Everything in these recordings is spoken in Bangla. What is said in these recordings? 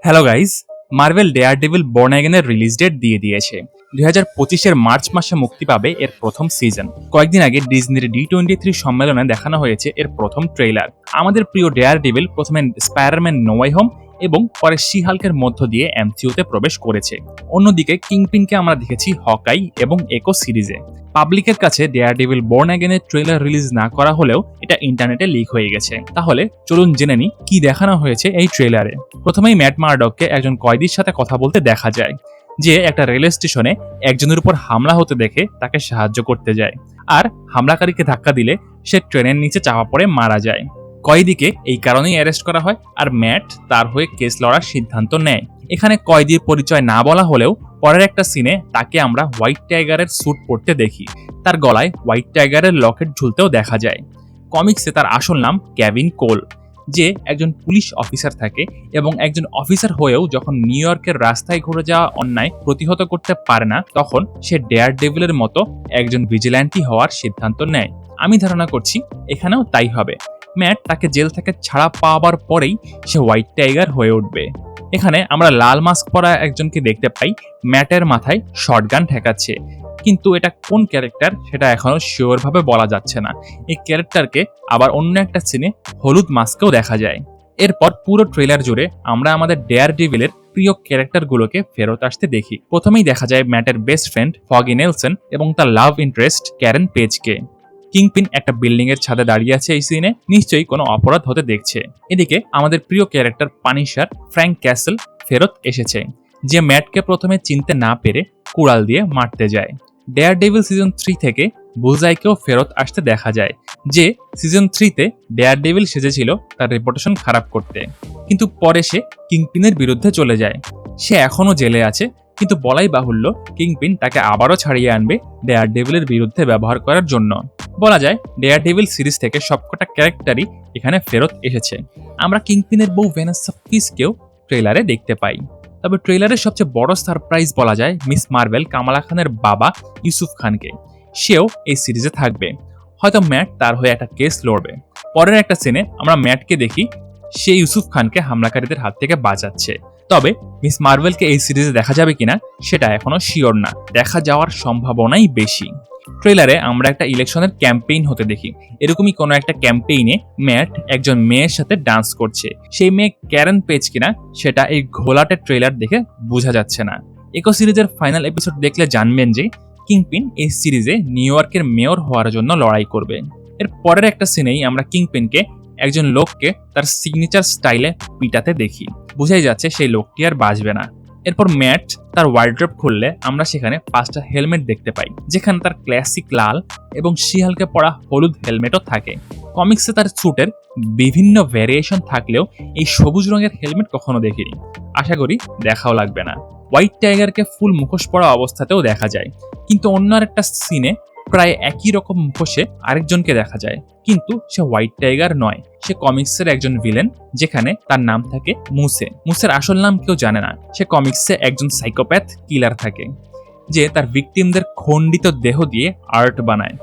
Hello guys, Marvel Daredevil born অ্যাগেনের রিলিজ ডেট দিয়ে দিয়েছে। 2025-এর মার্চ মাসে মুক্তি পাবে এর প্রথম সিজন। কয়েকদিন আগে ডিজনির D23 সম্মেলনে দেখানো হয়েছে এর প্রথম ট্রেইলার। আমাদের প্রিয় ডেয়ারডেভিল প্রথমে স্পাইডারম্যান নো ওয়ে হোম এবং পরে শি হাল্কের মধ্য দিয়ে এমসিইউতে প্রবেশ করেছে। অন্যদিকে কিংপিনকে আমরা দেখেছি হকাই এবং একো সিরিজে। পাবলিকের কাছে ডেয়ারডেভিল বর্ন অ্যাগেনের ট্রেইলার রিলিজ না করা হলেও এটা ইন্টারনেটে লিক হয়ে গেছে। তাহলে চলুন জেনে নিই কি দেখানো হয়েছে এই ট্রেইলারে। প্রথমেই ম্যাট মার্ডককে একজন কয়েদির সাথে কথা বলতে দেখা যায়, যে একটা রেল স্টেশনে একজনের উপর হামলা হতে দেখে তাকে সাহায্য করতে যায়, আর হামলাকারীকে ধাক্কা দিলে সে ট্রেনের নিচে চাপা পড়ে মারা যায়। কয়েদিকে এই কারণেই অ্যারেস্ট করা হয়, আর ম্যাট তার হয়ে কেস লড়ার সিদ্ধান্ত নেয়। এখানে কয়েদির পরিচয় না বলা হলেও পরের একটা সিনে তাকে আমরা হোয়াইট টাইগারের স্যুট পরতে দেখি। তার গলায় হোয়াইট টাইগারের লকেট ঝুলতেও দেখা যায়। কমিক্সে তার আসল নাম কেভিন কোল, যে একজন পুলিশ অফিসার থাকে এবং একজন অফিসার হয়েও যখন নিউ ইয়র্কের রাস্তায় ঘুরে যাওয়া অন্যায় প্রতিহত করতে পারে না, তখন সে ডেয়ারডেভিলের মতো একজন ভিজিল্যান্টি হওয়ার সিদ্ধান্ত নেয়। আমি ধারণা করছি এখানেও তাই হবে। ম্যাট তাকে জেল থেকে ছাড়া পাওয়ার পরেই সে হোয়াইট টাইগার হয়ে উঠবে। এখানে আমরা লাল মাস্ক পরা একজনকে দেখতে পাই ম্যাটের মাথায় শটগান ঠেকাচ্ছে, কিন্তু এটা কোন ক্যারেক্টার সেটা এখনো শিওর ভাবে বলা যাচ্ছে না। এই ক্যারেক্টারকে আবার অন্য একটা সিনে হলুদ মাস্কেও দেখা যায়। এরপর পুরো ট্রেলার জুড়ে আমরা আমাদের ডেয়ারডেভিলের প্রিয় ক্যারেক্টারগুলোকে ফেরত আসতে দেখি। প্রথমেই দেখা যায় ম্যাটের বেস্ট ফ্রেন্ড ফগি নেলসন এবং তার লাভ ইন্টারেস্ট ক্যারেন পেজকে। কিংপিন একটা বিল্ডিং এর ছাদে দাঁড়িয়ে আছে এই সিনে, নিশ্চয়ই কোনো অপরাধ হতে দেখছে। এদিকে আমাদের প্রিয় ক্যারেক্টার পানিশার ফ্র্যাঙ্ক ক্যাসেল ফেরত এসেছে, যে ম্যাটকে প্রথমে চিনতে না পেরে কুড়াল দিয়ে মারতে যায়। ডেয়ারডেভিল সিজন 3 থেকে বুলজাইকেও ফেরত আসতে দেখা যায়, যে সিজন 3-তে ডেয়ারডেভিল সেজেছিল তার রেপুটেশন খারাপ করতে, কিন্তু পরে সে কিংপিনের বিরুদ্ধে চলে যায়। সে এখনও জেলে আছে, কিন্তু বলাই বাহুল্য কিংপিন তাকে আবারও ছাড়িয়ে আনবে ডেয়ারডেভিলের বিরুদ্ধে ব্যবহার করার জন্য। বলা যায় ডেয়ারডেভিল সিরিজ থেকে সবকটা ক্যারেক্টারই এখানে ফেরত এসেছে। আমরা কিংপিনের বউ ভ্যানেসা ফিস্ককেও ট্রেলারে দেখতে পাই। তবে ট্রেলারের সবচেয়ে বড় সারপ্রাইজ বলা যায় মিস মার্ভেল কামালা খানের বাবা ইউসুফ খানকে। সেও এই সিরিজে থাকবে। হয়তো ম্যাট তার হয়ে একটা কেস লড়বে। পরের একটা সিনে আমরা ম্যাটকে দেখি সে ইউসুফ খানকে হামলাকারীদের হাত থেকে বাঁচাচ্ছে। তবে মিস মার্ভেলকে এই সিরিজে দেখা যাবে কিনা সেটা এখনো শিওর না, দেখা যাওয়ার সম্ভাবনাই বেশি। ট্রেলারে আমরা একটা ইলেকশনের ক্যাম্পেইন হতে দেখি। এরকমই কোনো একটা ক্যাম্পেইনে ম্যাট একজন মেয়ের সাথে ডান্স করছে। সেই মেয়ে ক্যারেন পেজ কিনা সেটা এই ঘোলাটে ট্রেলার দেখে বোঝা যাচ্ছে না। একো সিরিজের ফাইনাল এপিসোড দেখলে জানবেন যে কিংপিন এই সিরিজে নিউ ইয়র্কের মেয়র হওয়ার জন্য লড়াই করবে। এর পরের একটা সিনেই আমরা কিংপিনকে একজন লোককে তার সিগনেচার স্টাইলে পিটাতে দেখি। বোঝাই যাচ্ছে সেই লোকটি আর বাঁচবে না। এরপর ম্যাট তার ওয়ার্ড্রপ খুললে আমরা সেখানে 5টা হেলমেট দেখতে পাই, যেখানে তার ক্লাসিক লাল এবং শিহালকে পরা হলুদ হেলমেটও থাকে। কমিক্সে তার স্যুটের বিভিন্ন ভ্যারিয়েশন থাকলেও এই সবুজ রঙের হেলমেট কখনো দেখিনি। আশা করি দেখাও লাগবে না। হোয়াইট টাইগারকে ফুল মুখোশ পরা অবস্থাতেও দেখা যায়, কিন্তু অন্য আরেকটা সিনে প্রায় একই রকম মুখোশে আরেকজনকে দেখা যায়, কিন্তু সে হোয়াইট টাইগার নয়। সে কমিক্সের একজন ভিলেন, যেখানে তার নাম থাকে মুসে। মুসের আসল নাম কেউ জানে না। সে কমিক্সে একজন সাইকোপ্যাথ কিলার থাকে, যে তার ভিকটিমদের খণ্ডিত দেহ দিয়ে আর্ট বানায়।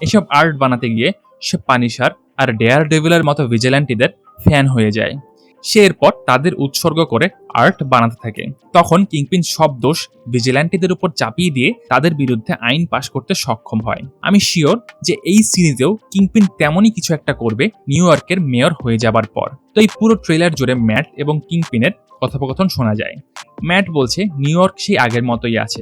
এসব আর্ট বানাতে গিয়ে সে পানিশার আর ডেয়ারডেভিলের মতো ভিজিল্যান্টিদের ফ্যান হয়ে যায়। সে এরপর তাদের উৎসর্গ করে আর্ট বানাতে থাকে। তখন কিংপিন সব দোষ ভিজিল্যান্টিদের উপর চাপিয়ে দিয়ে তাদের বিরুদ্ধে আইন পাশ করতে সক্ষম হয়। আমি শিওর যে এই সিরিজেও কিংপিন তেমনই কিছু একটা করবে নিউ ইয়র্কের মেয়র হয়ে যাবার পর। তো এই পুরো ট্রেলার জুড়ে ম্যাট এবং কিংপিনের কথোপকথন শোনা যায়। ম্যাট বলছে নিউ ইয়র্ক সেই আগের মতোই আছে,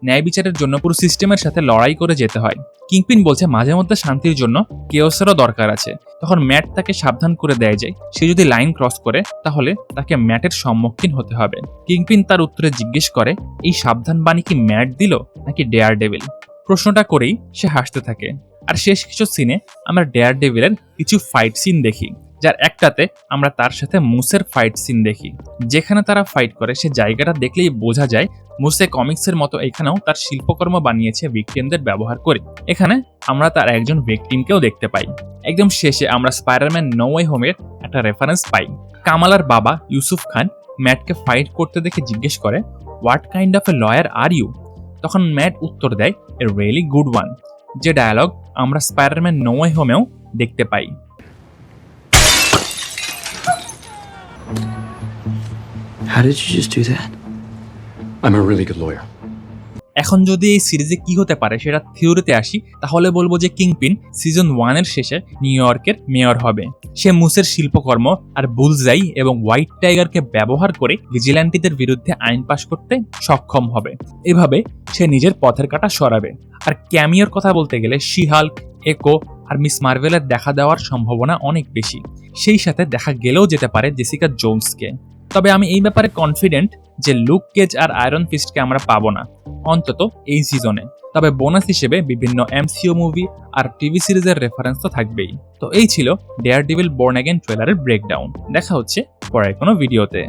ন্যায় বিচারের জন্য পুরো সিস্টেমের সাথে লড়াই করে যেতে হয়। কিংপিন বলছে মাঝে মধ্যে শান্তির জন্য কেওসেরও দরকার আছে। তখন ম্যাট তাকে সাবধান করে দেয় যে সে যদি লাইন ক্রস করে তাহলে তাকে ম্যাটের সম্মুখীন হতে হবে। কিংপিন তার উত্তরে জিজ্ঞেস করে এই সাবধান বাণী কি ম্যাট দিল নাকি ডেয়ারডেভিল? প্রশ্নটা করেই সে হাসতে থাকে। আর শেষ কিছু সিনে আমরা ডেয়ারডেভিলের কিছু ফাইট সিন দেখি, যার একটাতে আমরা তার সাথে মুসের ফাইট সিন দেখি। যেখানে তারা ফাইট করে সে জায়গাটা দেখলেই বোঝা যায় মুসে কমিক্সের মতো এখানেও তার শিল্পকর্ম বানিয়েছে ভিকটিমদের ব্যবহার করে। এখানে আমরা তার একজন ভিকটিমকেও দেখতে পাই। একদম শেষে আমরা স্পাইডারম্যান নো ওয়ে হোমের একটা রেফারেন্স পাই। কামালার বাবা ইউসুফ খান ম্যাটকে ফাইট করতে দেখে জিজ্ঞেস করে what kind of a lawyer are you? তখন ম্যাট উত্তর দেয় এ রিয়েলি গুড ওয়ান, যে ডায়ালগ আমরা স্পাইডারম্যান নো ওয়ে হোমেও দেখতে পাই। How did you just do that? I'm a really good lawyer. এখন যদি এই সিরিজে কি হতে পারে সেটা থিওরিতে আসি, তাহলে বলবো যে কিংপিন সিজন 1 এর শেষে নিউ ইয়র্কের মেয়র হবে। সে মুসের শিল্পকর্ম আর বুলজাই এবং হোয়াইট টাইগারকে ব্যবহার করে ভিজিল্যান্টিদের বিরুদ্ধে আইন পাশ করতে সক্ষম হবে। এভাবে সে নিজের পথের কাঁটা সরাবে। আর ক্যামিওর কথা বলতে গেলে শি-হাল্ক, একো আর মিস মার্ভেলের দেখা দেওয়ার সম্ভাবনা অনেক বেশি। সেই সাথে দেখা গেলেও যেতে পারে জেসিকা জোনসকে। তবে আমি এই ব্যাপারে কনফিডেন্ট যে লুক কেজ আর আয়রন ফিস্টকে আমরা পাবো না, অন্তত এই সিজনে। তবে বোনাস হিসেবে বিভিন্ন এমসিইউ মুভি আর টিভি সিরিজের রেফারেন্স তো থাকবেই। তো এই ছিল ডেয়ারডেভিল বর্ন অ্যাগেন ট্রেলারের ব্রেকডাউন। দেখা হচ্ছে পরের কোনো ভিডিওতে।